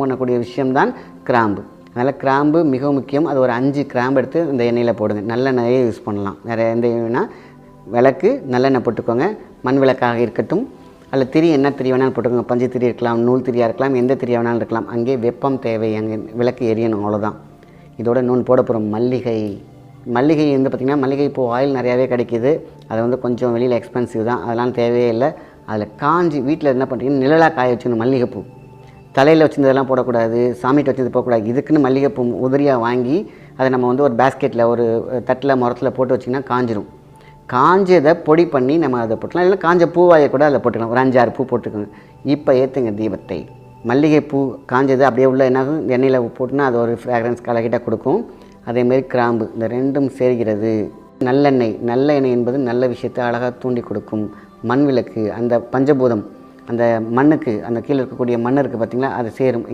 பண்ணக்கூடிய விஷயம்தான் கிராம்பு. அதனால் கிராம்பு மிக முக்கியம். அது ஒரு 5 கிராம்பு எடுத்து இந்த எண்ணெயில் போடுங்க. நல்லெண்ணெயே யூஸ் பண்ணலாம். வேறு எந்த எண்ணெய்னா விளக்கு நல்லெண்ணெய் போட்டுக்கோங்க. மண் விளக்காக இருக்கட்டும், அதில் திரி என்ன திரி வேணாலும் போட்டுக்கோங்க. பஞ்சு திரி இருக்கலாம், நூல் திரியாக இருக்கலாம், எந்த திரியாக வேணாலும் இருக்கலாம். அங்கே வெப்பம் தேவை, அங்கே விளக்கு எரியணும், அவ்வளோதான். இதோட இன்னொன்று போட போகிறோம், மல்லிகை. மல்லிகை வந்து பார்த்திங்கன்னா மல்லிகை பூ ஆயில் நிறையாவே கிடைக்கிது. அது வந்து கொஞ்சம் வெளியில் எக்ஸ்பென்சிவ் தான், அதெல்லாம் தேவையே இல்லை. அதில் காஞ்சி வீட்டில் என்ன பண்ணுறீங்கன்னா நிழலாக காய வச்சுக்கணும். மல்லிகைப்பூ தலையில் வச்சுருந்ததெல்லாம் போடக்கூடாது, சாமிகிட்ட வச்சது போகக்கூடாது. இதுக்குன்னு மல்லிகைப்பூ உதிரியாக வாங்கி அதை நம்ம வந்து ஒரு பேஸ்கெட்டில் ஒரு தட்டில் முரத்தில் போட்டு வச்சிங்கன்னா காஞ்சிரும். காஞ்சதை பொடி பண்ணி நம்ம அதை போட்டுக்கலாம். இல்லை காஞ்ச பூவாயை கூட அதில் போட்டுக்கலாம். ஒரு 5-6 பூ போட்டுக்கோங்க. இப்போ ஏற்றுங்க தீபத்தை. மல்லிகைப்பூ காஞ்சது அப்படியே உள்ள என்னாகும், எண்ணெயில் போட்டுனா அது ஒரு ஃப்ராக்ரன்ஸ் கலக்கிட்ட கொடுக்கும். அதேமாரி கிராம்பு, இந்த ரெண்டும் சேர்கிறது. நல்லெண்ணெய், நல்ல எண்ணெய் என்பது நல்ல விஷயத்தை அழகாக தூண்டி கொடுக்கும். மண் விளக்கு, அந்த பஞ்சபூதம், அந்த மண்ணுக்கு, அந்த கீழே இருக்கக்கூடிய மண் இருக்குது பார்த்திங்களா, அது சேரும்.